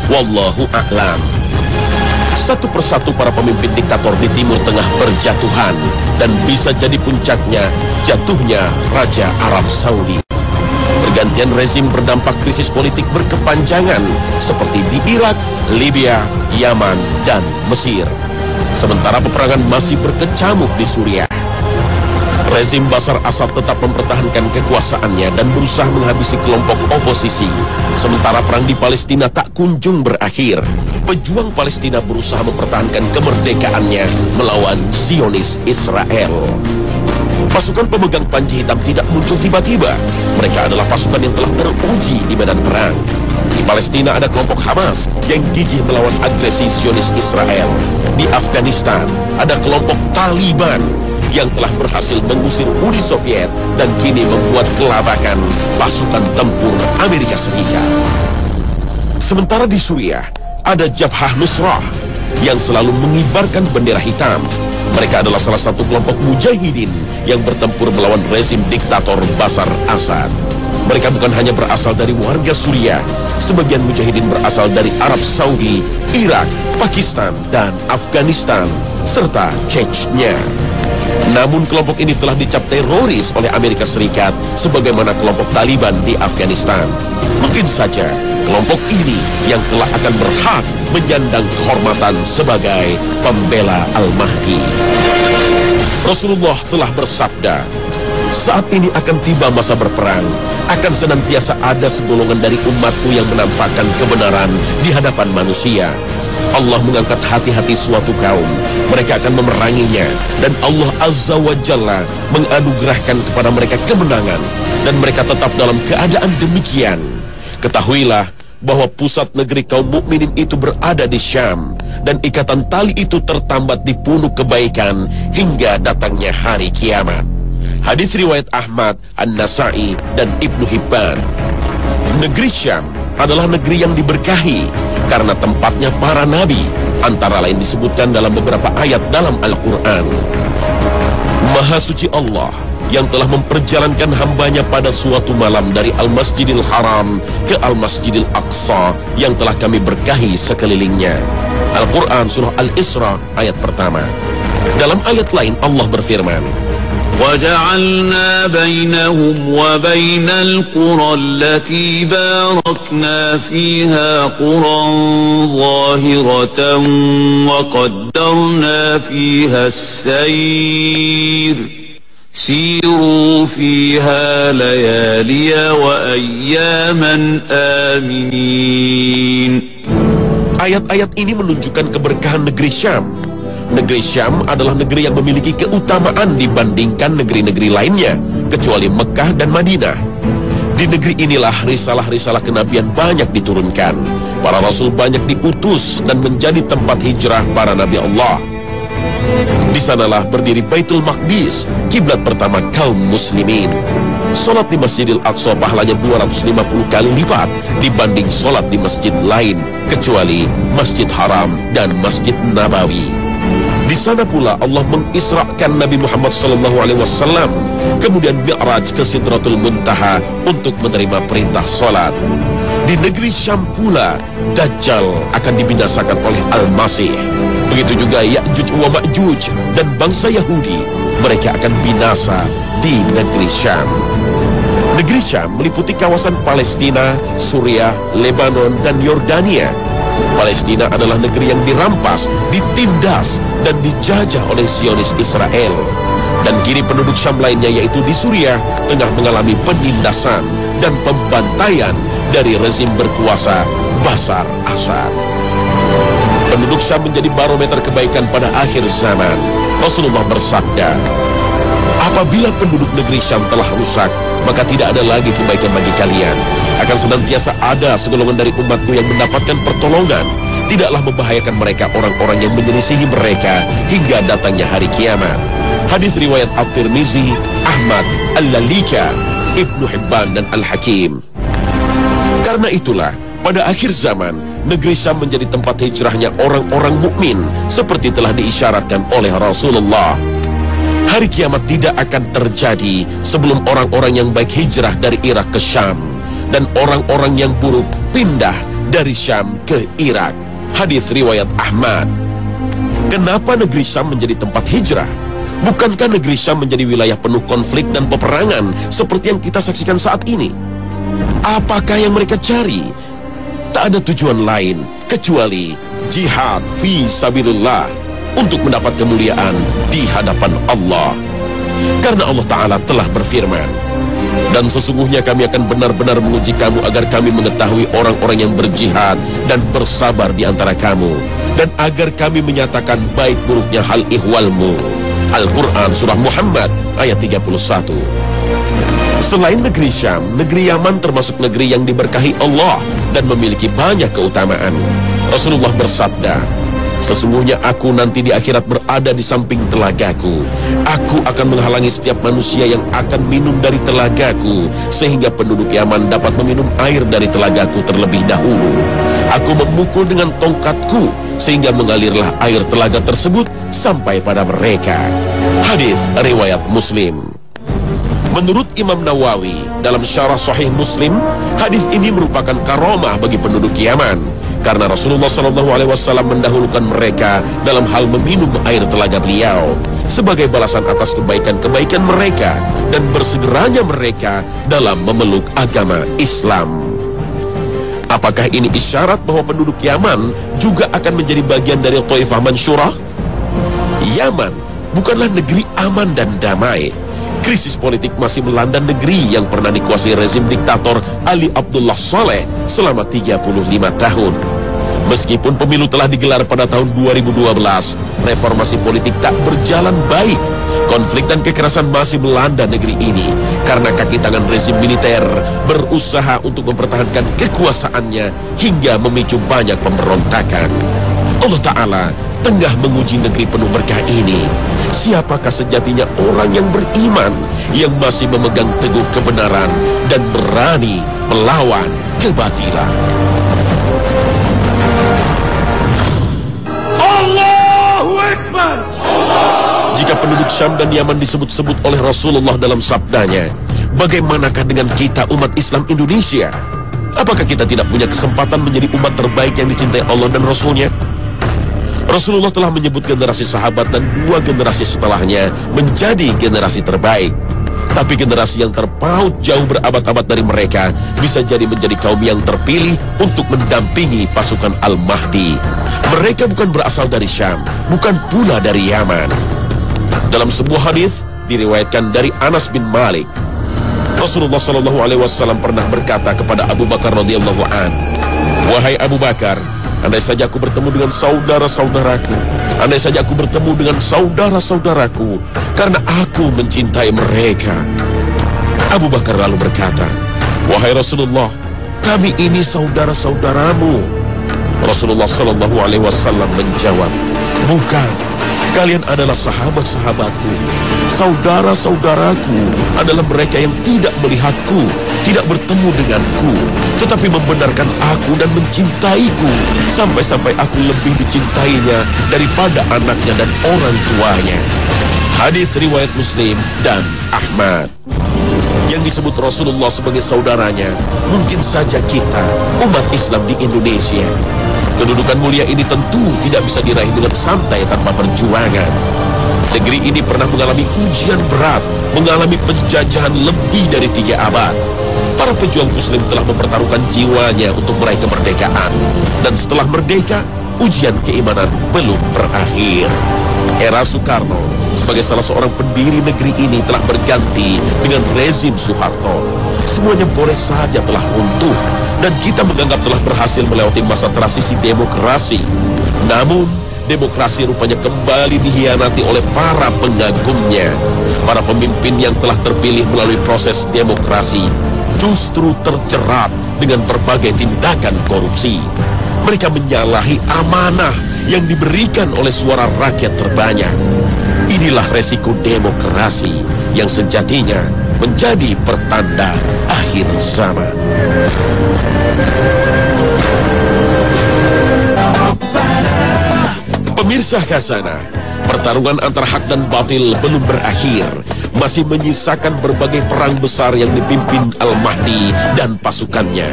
Wallahu a'lam. Satu persatu para pemimpin diktator di Timur Tengah berjatuhan, dan bisa jadi puncaknya jatuhnya Raja Arab Saudi. Pergantian rezim berdampak krisis politik berkepanjangan seperti di Irak, Libya, Yaman, dan Mesir. Sementara peperangan masih berkecamuk di Suriah. Rezim Bashar Assad tetap mempertahankan kekuasaannya dan berusaha menghabisi kelompok oposisi. Sementara perang di Palestina tak kunjung berakhir. Pejuang Palestina berusaha mempertahankan kemerdekaannya melawan Zionis Israel. Pasukan pemegang panji hitam tidak muncul tiba-tiba. Mereka adalah pasukan yang telah teruji di medan perang. Di Palestina ada kelompok Hamas yang gigih melawan agresi Zionis Israel. Di Afghanistan ada kelompok Taliban yang telah berhasil mengusir Uni Soviet dan kini membuat kelabakan pasukan tempur Amerika Serikat. Sementara di Suriah ada Jabhah Nusrah yang selalu mengibarkan bendera hitam. Mereka adalah salah satu kelompok mujahidin yang bertempur melawan rezim diktator Bashar Assad. Mereka bukan hanya berasal dari warga Suriah, sebagian mujahidin berasal dari Arab Saudi, Irak, Pakistan, dan Afghanistan, serta Chechnya. Namun kelompok ini telah dicap teroris oleh Amerika Serikat sebagaimana kelompok Taliban di Afghanistan. Mungkin saja kelompok ini yang telah akan berhak menyandang kehormatan sebagai pembela Al-Mahdi. Rasulullah telah bersabda, saat ini akan tiba masa berperang, akan senantiasa ada segolongan dari umatku yang menampakkan kebenaran di hadapan manusia. Allah mengangkat hati-hati suatu kaum, mereka akan memeranginya, dan Allah Azza wa Jalla menganugerahkan kepada mereka kemenangan, dan mereka tetap dalam keadaan demikian. Ketahuilah bahwa pusat negeri kaum mukminin itu berada di Syam, dan ikatan tali itu tertambat di punuk kebaikan hingga datangnya hari kiamat. Hadis riwayat Ahmad, An-Nasa'i, dan Ibnu Hibban. Negeri Syam adalah negeri yang diberkahi karena tempatnya para nabi, antara lain disebutkan dalam beberapa ayat dalam Al-Quran. Maha suci Allah yang telah memperjalankan hambanya pada suatu malam dari Al-Masjidil Haram ke Al-Masjidil Aqsa yang telah kami berkahi sekelilingnya. Al-Quran surah Al-Isra ayat pertama. Dalam ayat lain Allah berfirman, وَجَعَلْنَا بَيْنَهُمْ وَبَيْنَ الْقُرَى الَّتِي بَارَكْنَا فِيهَا قُرًى ظَاهِرَةً وَقَدَّرْنَا فِيهَا السَّيْرَ سِيرُوا فِيهَا لَيَالِيَ وَأَيَّامًا آمِنِينَ. Ayat-ayat ini menunjukkan keberkahan negeri Syam. Negeri Syam adalah negeri yang memiliki keutamaan dibandingkan negeri-negeri lainnya, kecuali Mekah dan Madinah. Di negeri inilah risalah-risalah kenabian banyak diturunkan. Para rasul banyak diutus dan menjadi tempat hijrah para nabi Allah. Di sanalah berdiri Baitul Maqdis, kiblat pertama kaum muslimin. Salat di Masjidil Aqsa pahalanya 250 kali lipat dibanding salat di masjid lain, kecuali Masjid Haram dan Masjid Nabawi. Di sana pula Allah mengisrakan Nabi Muhammad SAW, kemudian Mi'raj ke Sidratul Muntaha untuk menerima perintah salat. Di negeri Syam pula Dajjal akan dibinasakan oleh Al-Masih. Begitu juga Ya'juj wa Ma'juj dan bangsa Yahudi, mereka akan binasa di negeri Syam. Negeri Syam meliputi kawasan Palestina, Suriah, Lebanon, dan Yordania. Palestina adalah negeri yang dirampas, ditindas, dan dijajah oleh Zionis Israel. Dan kini penduduk Syam lainnya, yaitu di Suriah, tengah mengalami penindasan dan pembantaian dari rezim berkuasa Bashar Assad. Penduduk Syam menjadi barometer kebaikan pada akhir zaman. Rasulullah bersabda, apabila penduduk negeri Syam telah rusak, maka tidak ada lagi kebaikan bagi kalian. Akan senantiasa ada segolongan dari umatku yang mendapatkan pertolongan. Tidaklah membahayakan mereka orang-orang yang menyelisihi mereka hingga datangnya hari kiamat. Hadis riwayat At-Tirmizi, Ahmad, Al-Lalika, Ibnu Hibban, dan Al-Hakim. Karena itulah, pada akhir zaman, negeri Syam menjadi tempat hijrahnya orang-orang mukmin, seperti telah diisyaratkan oleh Rasulullah. Hari kiamat tidak akan terjadi sebelum orang-orang yang baik hijrah dari Irak ke Syam, dan orang-orang yang buruk pindah dari Syam ke Irak. Hadis riwayat Ahmad. Kenapa negeri Syam menjadi tempat hijrah? Bukankah negeri Syam menjadi wilayah penuh konflik dan peperangan seperti yang kita saksikan saat ini? Apakah yang mereka cari? Tak ada tujuan lain kecuali jihad fi sabilillah untuk mendapat kemuliaan di hadapan Allah. Karena Allah Ta'ala telah berfirman, dan sesungguhnya kami akan benar-benar menguji kamu agar kami mengetahui orang-orang yang berjihad dan bersabar di antara kamu, dan agar kami menyatakan baik buruknya hal ihwalmu. Al-Quran Surah Muhammad ayat 31. Selain negeri Syam, negeri Yaman termasuk negeri yang diberkahi Allah dan memiliki banyak keutamaan. Rasulullah bersabda, sesungguhnya aku nanti di akhirat berada di samping telagaku. Aku akan menghalangi setiap manusia yang akan minum dari telagaku, sehingga penduduk Yaman dapat meminum air dari telagaku terlebih dahulu. Aku memukul dengan tongkatku, sehingga mengalirlah air telaga tersebut sampai pada mereka. Hadis riwayat Muslim. Menurut Imam Nawawi dalam Syarah Sahih Muslim, hadis ini merupakan karomah bagi penduduk Yaman, karena Rasulullah SAW mendahulukan mereka dalam hal meminum air telaga beliau sebagai balasan atas kebaikan-kebaikan mereka dan bersegeranya mereka dalam memeluk agama Islam. Apakah ini isyarat bahwa penduduk Yaman juga akan menjadi bagian dari Thaifah Mansyurah? Yaman bukanlah negeri aman dan damai. Krisis politik masih melanda negeri yang pernah dikuasai rezim diktator Ali Abdullah Saleh selama 35 tahun. Meskipun pemilu telah digelar pada tahun 2012, reformasi politik tak berjalan baik. Konflik dan kekerasan masih melanda negeri ini karena kaki tangan rezim militer berusaha untuk mempertahankan kekuasaannya hingga memicu banyak pemberontakan. Allah Ta'ala tengah menguji negeri penuh berkah ini. Siapakah sejatinya orang yang beriman, yang masih memegang teguh kebenaran dan berani melawan kebatilan? Allahu Akbar! Jika penduduk Syam dan Yaman disebut-sebut oleh Rasulullah dalam sabdanya, bagaimanakah dengan kita umat Islam Indonesia? Apakah kita tidak punya kesempatan menjadi umat terbaik yang dicintai Allah dan Rasulnya? Rasulullah telah menyebut generasi sahabat dan 2 generasi setelahnya menjadi generasi terbaik. Tapi generasi yang terpaut jauh berabad-abad dari mereka bisa jadi menjadi kaum yang terpilih untuk mendampingi pasukan Al-Mahdi. Mereka bukan berasal dari Syam, bukan pula dari Yaman. Dalam sebuah hadis diriwayatkan dari Anas bin Malik, Rasulullah SAW pernah berkata kepada Abu Bakar radhiyallahu an, "Wahai Abu Bakar, andai saja aku bertemu dengan saudara-saudaraku, andai saja aku bertemu dengan saudara-saudaraku, karena aku mencintai mereka." Abu Bakar lalu berkata, "Wahai Rasulullah, kami ini saudara-saudaramu." Rasulullah SAW menjawab, "Bukan, kalian adalah sahabat-sahabatku. Saudara-saudaraku adalah mereka yang tidak melihatku, tidak bertemu denganku, tetapi membenarkan aku dan mencintaiku, sampai-sampai aku lebih dicintainya daripada anaknya dan orang tuanya." Hadis riwayat Muslim dan Ahmad. Yang disebut Rasulullah sebagai saudaranya mungkin saja kita, umat Islam di Indonesia. Kedudukan mulia ini tentu tidak bisa diraih dengan santai tanpa perjuangan. Negeri ini pernah mengalami ujian berat, mengalami penjajahan lebih dari 3 abad. Para pejuang muslim telah mempertaruhkan jiwanya untuk meraih kemerdekaan. Dan setelah merdeka, ujian keimanan belum berakhir. Era Soekarno sebagai salah seorang pendiri negeri ini telah berganti dengan rezim Soeharto. Semuanya boleh saja telah runtuh dan kita menganggap telah berhasil melewati masa transisi demokrasi. Namun demokrasi rupanya kembali dihianati oleh para pengagumnya. Para pemimpin yang telah terpilih melalui proses demokrasi justru terjerat dengan berbagai tindakan korupsi. Mereka menyalahi amanah yang diberikan oleh suara rakyat terbanyak. Inilah resiko demokrasi yang sejatinya menjadi pertanda akhir zaman. Pemirsa Khazanah, pertarungan antara hak dan batil belum berakhir. Masih menyisakan berbagai perang besar yang dipimpin Al-Mahdi dan pasukannya.